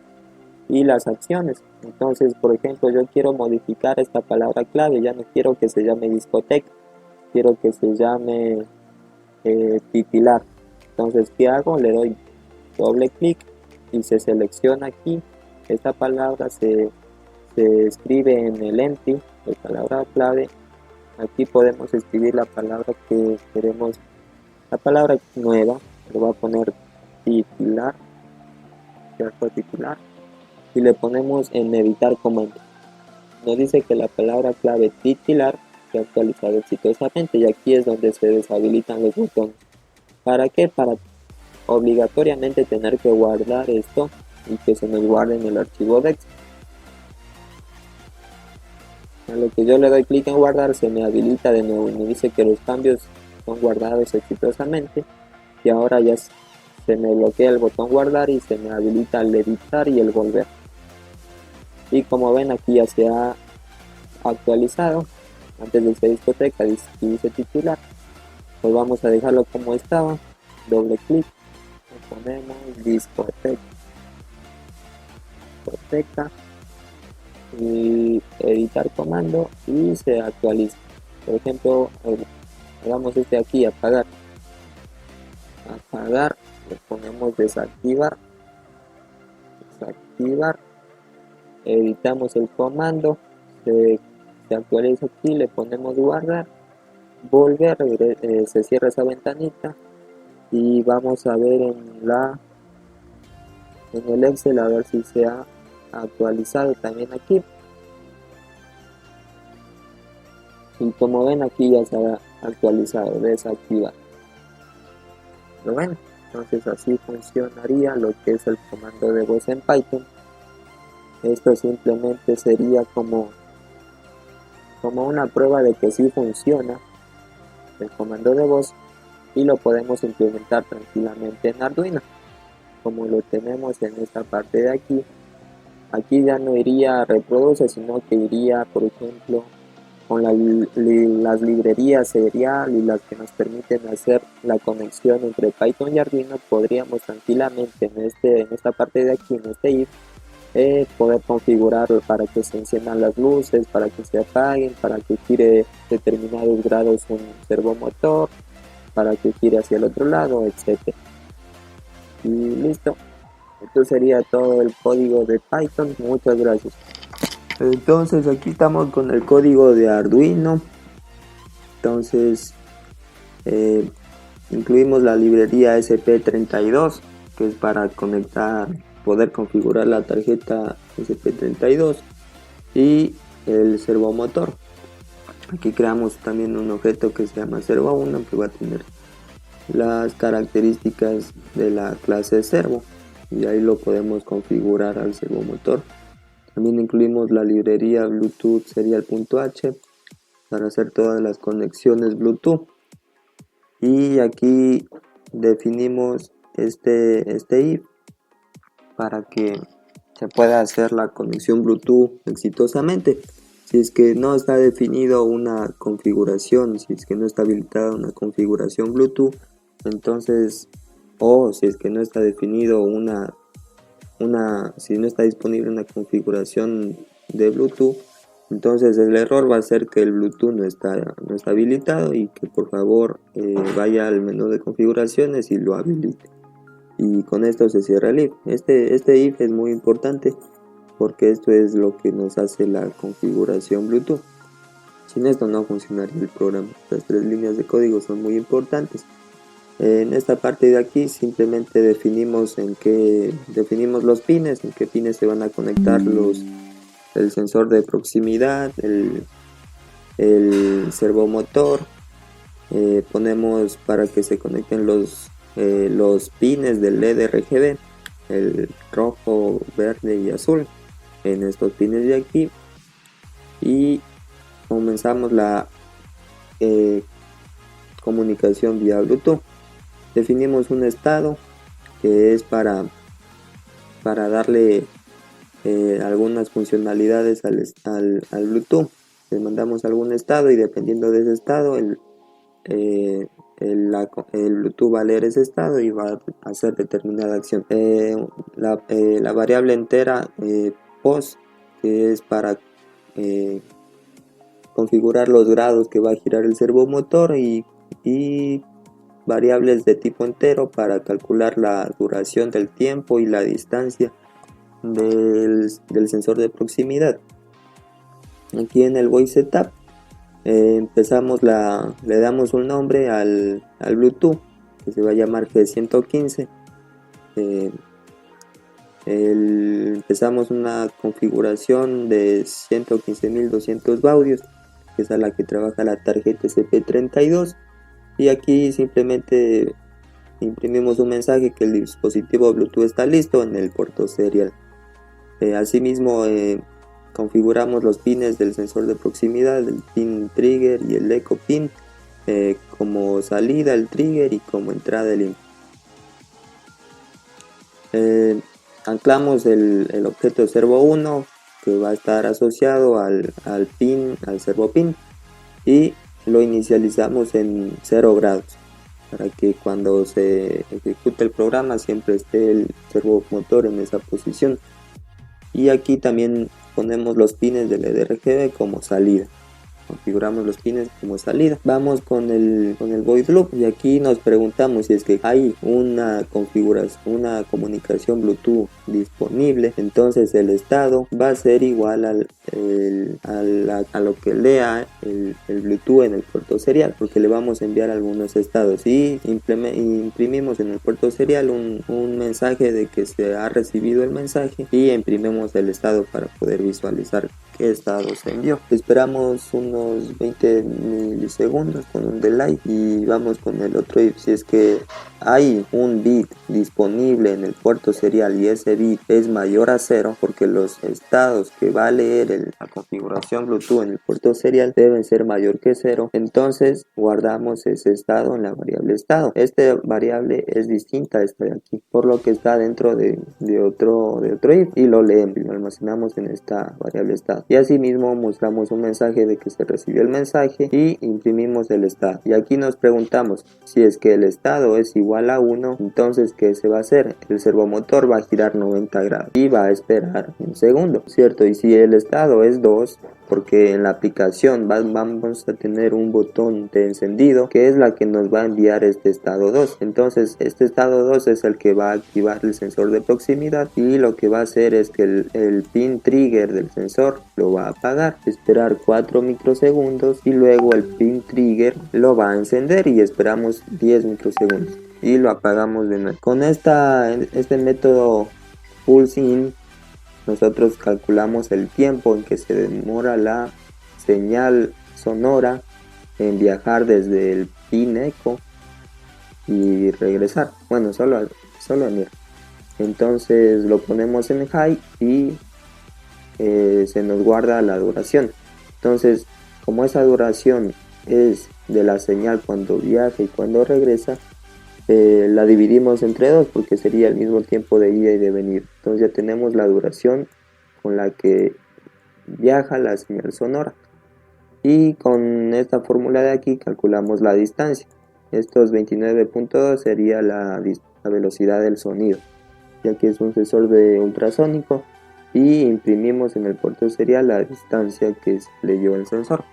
Y las acciones. Entonces, por ejemplo, yo quiero modificar esta palabra clave, ya no quiero que se llame discoteca, quiero que se llame titilar. Entonces, ¿qué hago? Le doy doble clic y se selecciona aquí. Esta palabra se escribe en el empty, la palabra clave. Aquí podemos escribir la palabra que queremos, la palabra nueva. Le voy a poner titular, ¿cierto? Titular, y le ponemos en editar comando. Nos dice que la palabra clave titular se ha actualizado exitosamente, y aquí es donde se deshabilitan los botones. ¿Para qué? Para obligatoriamente tener que guardar esto y que se nos guarde en el archivo DEX. A lo que yo le doy clic en guardar, se me habilita de nuevo y me dice que los cambios son guardados exitosamente, y ahora ya se me bloquea el botón guardar y se me habilita el editar y el volver. Y como ven, aquí ya se ha actualizado. Antes de esa discoteca dice titular, pues vamos a dejarlo como estaba. Doble clic, le ponemos discoteca y editar comando y se actualiza. Por ejemplo, hagamos este aquí, apagar. Apagar, le ponemos desactivar. Desactivar. Editamos el comando. Se actualiza aquí, le ponemos guardar. Volver, se cierra esa ventanita. Y vamos a ver en el Excel a ver si se ha actualizado también aquí. Y como ven, aquí ya se ha actualizado, desactivar. ¿Lo ven? Entonces así funcionaría lo que es el comando de voz en Python. Esto simplemente sería como una prueba de que sí funciona el comando de voz, y lo podemos implementar tranquilamente en Arduino, como lo tenemos en esta parte de aquí. Aquí ya no iría a reproduce, sino que iría, por ejemplo, con las librerías serial y las que nos permiten hacer la conexión entre Python y Arduino. Podríamos tranquilamente en esta parte de aquí, en este if, poder configurar para que se enciendan las luces, para que se apaguen, para que gire determinados grados un servomotor, para que gire hacia el otro lado, etc. Y listo. Esto sería todo el código de Python. Muchas gracias. Entonces aquí estamos con el código de Arduino. Entonces incluimos la librería SP32, que es para poder configurar la tarjeta SP32, y el servomotor. Aquí creamos también un objeto que se llama servo1, que va a tener las características de la clase servo, y ahí lo podemos configurar al servomotor. También incluimos la librería Bluetooth serial.h para hacer todas las conexiones Bluetooth, y aquí definimos este if para que se pueda hacer la conexión Bluetooth exitosamente. Si es que no está definido una configuración, si es que no está habilitada una configuración Bluetooth, entonces, o si es que no está definido si no está disponible una configuración de Bluetooth, entonces el error va a ser que el Bluetooth no está habilitado, y que por favor vaya al menú de configuraciones y lo habilite. Y con esto se cierra el if. Este if es muy importante porque esto es lo que nos hace la configuración Bluetooth. Sin esto no funcionaría el programa. Las 3 líneas de código son muy importantes. En esta parte de aquí simplemente definimos los pines, en qué pines se van a conectar el sensor de proximidad, el servomotor. Ponemos para que se conecten los pines del LED RGB, el rojo, verde y azul, en estos pines de aquí, y comenzamos la comunicación vía Bluetooth. Definimos un estado que es para darle algunas funcionalidades al Bluetooth. Le mandamos algún estado, y dependiendo de ese estado el Bluetooth va a leer ese estado y va a hacer determinada acción. La variable entera post, que es para configurar los grados que va a girar el servomotor, y variables de tipo entero para calcular la duración del tiempo y la distancia del sensor de proximidad. Aquí en el voice setup le damos un nombre al Bluetooth, que se va a llamar G115. Empezamos una configuración de 115.200 baudios, que es a la que trabaja la tarjeta SP32, y aquí simplemente imprimimos un mensaje que el dispositivo Bluetooth está listo en el puerto serial. Asimismo configuramos los pines del sensor de proximidad, el pin trigger y el echo pin, como salida el trigger y como entrada el input. Anclamos el objeto servo1, que va a estar asociado al servo pin, y lo inicializamos en 0 grados para que cuando se ejecute el programa siempre esté el servomotor en esa posición. Y aquí también ponemos los pines del RGB como salida. configuramos los pines como salida. Vamos con el void loop y aquí nos preguntamos si es que hay una configuración, una comunicación Bluetooth disponible. Entonces el estado va a ser igual a lo que lea el Bluetooth en el puerto serial, porque le vamos a enviar algunos estados y imprimimos en el puerto serial un mensaje de que se ha recibido el mensaje y imprimimos el estado para poder visualizar qué estado se envió. Esperamos unos 20 milisegundos con un delay y vamos con el otro if. Si es que hay un bit disponible en el puerto serial y ese bit es mayor a 0, porque los estados que va a leer la configuración Bluetooth en el puerto serial deben ser mayor que 0, entonces guardamos ese estado en la variable estado. Esta variable es distinta a esta de aquí, por lo que está dentro de otro if, y lo leemos y lo almacenamos en esta variable estado. Y asimismo mostramos un mensaje de que se recibió el mensaje y imprimimos el estado. Y aquí nos preguntamos si es que el estado es igual a 1, entonces ¿qué se va a hacer? El servomotor va a girar 90 grados y va a esperar un segundo, ¿cierto? Y si el estado es 2, porque en la aplicación vamos a tener un botón de encendido que es la que nos va a enviar este estado 2. Entonces este estado 2 es el que va a activar el sensor de proximidad y lo que va a hacer es que el pin trigger del sensor lo va a apagar, esperar 4 microsegundos y luego el pin trigger lo va a encender y esperamos 10 microsegundos y lo apagamos de nuevo. Con este método pulse in nosotros calculamos el tiempo en que se demora la señal sonora en viajar desde el pin eco y regresar. Bueno, solo en ir. Entonces lo ponemos en high y se nos guarda la duración. Entonces, como esa duración es de la señal cuando viaja y cuando regresa, la dividimos entre 2 porque sería el mismo tiempo de ida y de venir. Entonces ya tenemos la duración con la que viaja la señal sonora y con esta fórmula de aquí calculamos la distancia. Estos 29.2 sería la velocidad del sonido, ya que es un sensor de ultrasónico, y imprimimos en el puerto serial la distancia que se leyó el sensor.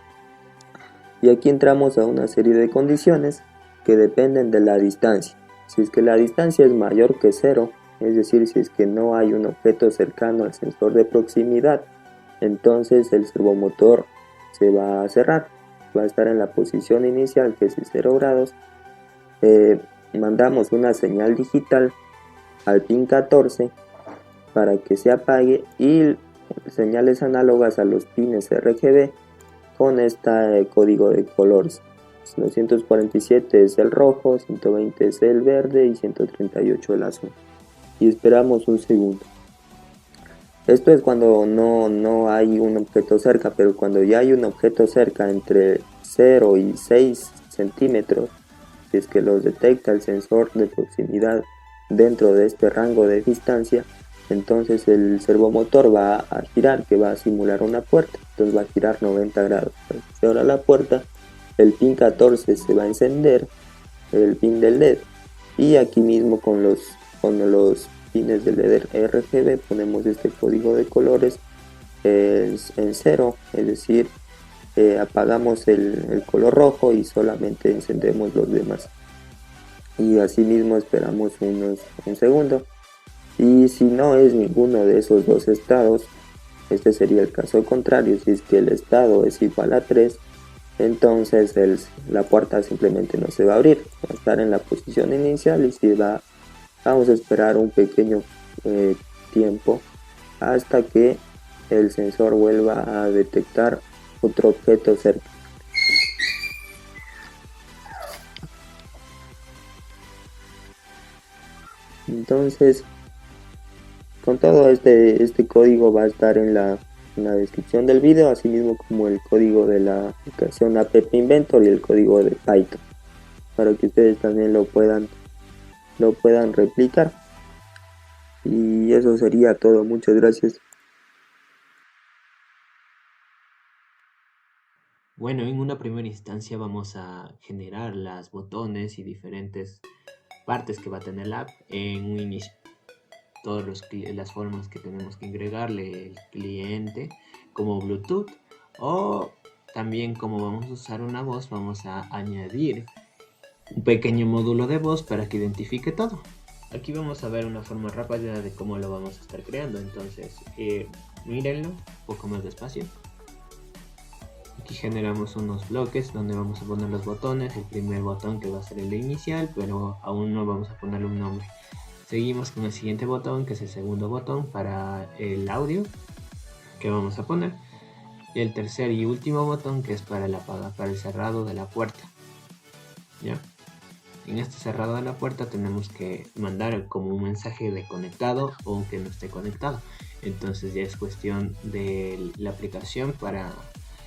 Y aquí entramos a una serie de condiciones que dependen de la distancia. Si es que la distancia es mayor que 0, es decir, si es que no hay un objeto cercano al sensor de proximidad, entonces el servomotor se va a cerrar, va a estar en la posición inicial, que es 0 grados. Mandamos una señal digital al pin 14 para que se apague y señales análogas a los pines RGB con este código de colores. 247 es el rojo, 120 es el verde y 138 el azul. Y esperamos un segundo. Esto es cuando no hay un objeto cerca, pero cuando ya hay un objeto cerca entre 0 y 6 centímetros, si es que los detecta el sensor de proximidad dentro de este rango de distancia, entonces el servomotor va a girar, que va a simular una puerta. Entonces va a girar 90 grados. Cuando se abra la puerta, el pin 14 se va a encender, el pin del LED, y aquí mismo con los pines del LED RGB ponemos este código de colores en 0, es decir, apagamos el color rojo y solamente encendemos los demás. Y así mismo esperamos un segundo. Y si no es ninguno de esos dos estados, este sería el caso contrario. Si es que el estado es igual a 3, entonces la puerta simplemente no se va a abrir, va a estar en la posición inicial y vamos a esperar un pequeño tiempo hasta que el sensor vuelva a detectar otro objeto cerca. Entonces, con todo este código va a estar en la descripción del video, así mismo como el código de la aplicación App Inventor y el código de Python, para que ustedes también lo puedan replicar. Y eso sería todo. Muchas gracias. Bueno, en una primera instancia vamos a generar las botones y diferentes partes que va a tener la app en un inicio. Todas las formas que tenemos que agregarle el cliente como Bluetooth, o también, como vamos a usar una voz, vamos a añadir un pequeño módulo de voz para que identifique todo. Aquí vamos a ver una forma rápida de cómo lo vamos a estar creando. Entonces, mírenlo un poco más despacio. Aquí generamos unos bloques donde vamos a poner los botones. El primer botón que va a ser el de inicial, pero aún no vamos a ponerle un nombre. Seguimos con el siguiente botón, que es el segundo botón para el audio que vamos a poner. Y el tercer y último botón, que es para el cerrado de la puerta. ¿Ya? En este cerrado de la puerta tenemos que mandar como un mensaje de conectado o aunque no esté conectado. Entonces ya es cuestión de la aplicación para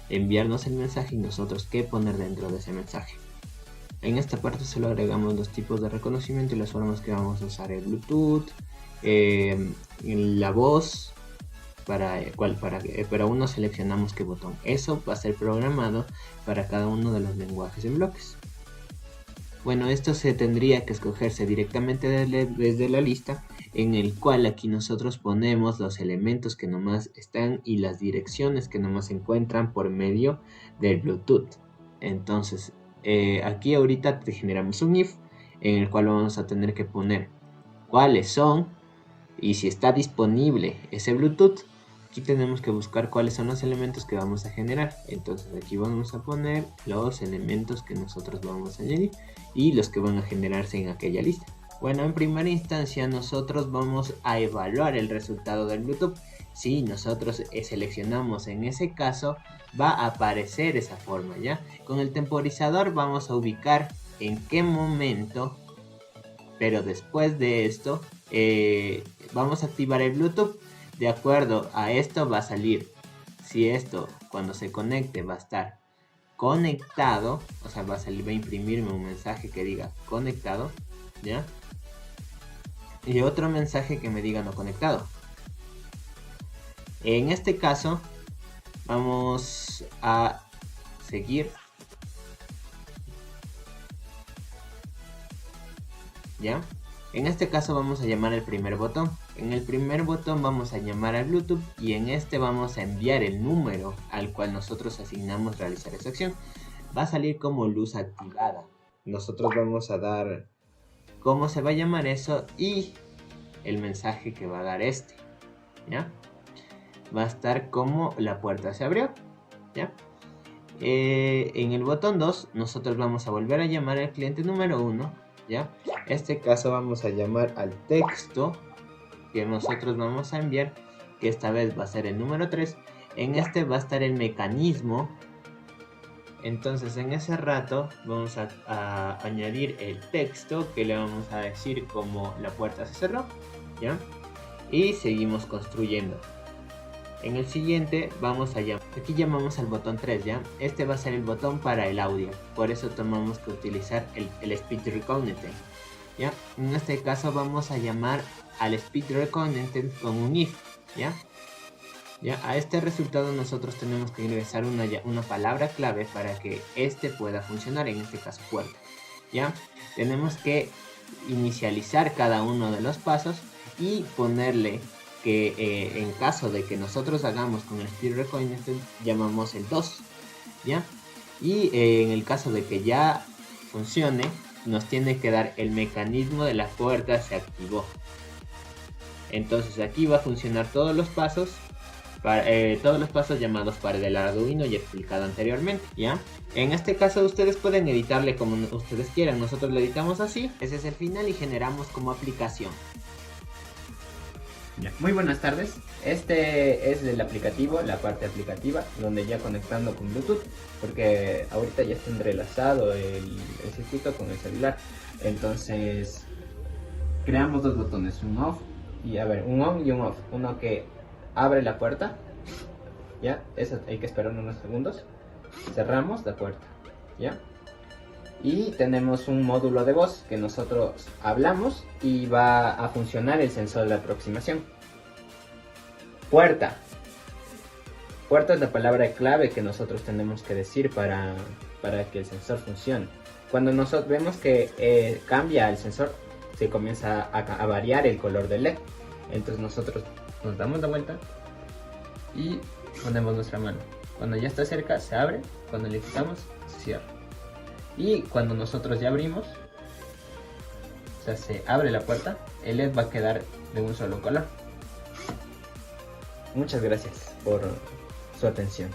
enviarnos el mensaje y nosotros qué poner dentro de ese mensaje. En esta parte solo agregamos los tipos de reconocimiento y las formas que vamos a usar: el Bluetooth, la voz, para uno seleccionamos qué botón. Eso va a ser programado para cada uno de los lenguajes en bloques. Bueno, esto se tendría que escogerse directamente desde la lista, en el cual aquí nosotros ponemos los elementos que nomás están y las direcciones que nomás se encuentran por medio del Bluetooth. Entonces, aquí ahorita te generamos un if en el cual vamos a tener que poner cuáles son y si está disponible ese Bluetooth. Aquí tenemos que buscar cuáles son los elementos que vamos a generar. Entonces aquí vamos a poner los elementos que nosotros vamos a añadir y los que van a generarse en aquella lista. Bueno, en primera instancia nosotros vamos a evaluar el resultado del Bluetooth. Si nosotros seleccionamos en ese caso, va a aparecer esa forma, ¿ya? Con el temporizador vamos a ubicar en qué momento, pero después de esto, vamos a activar el Bluetooth. De acuerdo a esto va a salir si esto cuando se conecte va a estar conectado, o sea va a imprimirme un mensaje que diga conectado, ¿ya? Y otro mensaje que me diga no conectado. En este caso vamos a seguir, ¿ya? En este caso vamos a llamar el primer botón. En el primer botón vamos a llamar al Bluetooth y en este vamos a enviar el número al cual nosotros asignamos realizar esa acción. Va a salir como luz activada. Nosotros vamos a dar cómo se va a llamar eso y el mensaje que va a dar este, ¿ya? Va a estar como la puerta se abrió, ¿ya? En el botón 2 nosotros vamos a volver a llamar al cliente número 1, ¿ya? En este caso vamos a llamar al texto que nosotros vamos a enviar, que esta vez va a ser el número 3. En este va a estar el mecanismo. Entonces en ese rato vamos a añadir el texto que le vamos a decir como la puerta se cerró, ¿ya? Y seguimos construyendo. En el siguiente vamos a llamar, aquí llamamos al botón 3, ¿ya? Este va a ser el botón para el audio, por eso tenemos que utilizar el Speech Recognition, ¿ya? En este caso vamos a llamar al Speech Recognition con un if, ¿ya? ¿Ya? A este resultado nosotros tenemos que ingresar una palabra clave para que este pueda funcionar, en este caso puerta, ¿ya? Tenemos que inicializar cada uno de los pasos y ponerle que en caso de que nosotros hagamos con el Speech Recognition llamamos el 2, ¿ya? Y en el caso de que ya funcione nos tiene que dar el mecanismo de la puerta se activó. Entonces aquí va a funcionar todos los pasos llamados para el Arduino y explicado anteriormente, ¿ya? En este caso ustedes pueden editarle como ustedes quieran. Nosotros lo editamos así. Ese es el final y generamos como aplicación. Muy buenas tardes, este es el aplicativo, la parte aplicativa, donde ya conectando con Bluetooth, porque ahorita ya está entrelazado el circuito con el celular. Entonces creamos dos botones, un off y un on y un off, uno que abre la puerta, ya, eso hay que esperar unos segundos, cerramos la puerta, ya. Y tenemos un módulo de voz que nosotros hablamos y va a funcionar el sensor de aproximación. Puerta. Puerta es la palabra clave que nosotros tenemos que decir para que el sensor funcione. Cuando nosotros vemos que cambia el sensor, se comienza a variar el color del LED. Entonces nosotros nos damos la vuelta y ponemos nuestra mano. Cuando ya está cerca se abre, cuando le quitamos se cierra. Y cuando nosotros ya abrimos, o sea, se abre la puerta, el LED va a quedar de un solo color. Muchas gracias por su atención.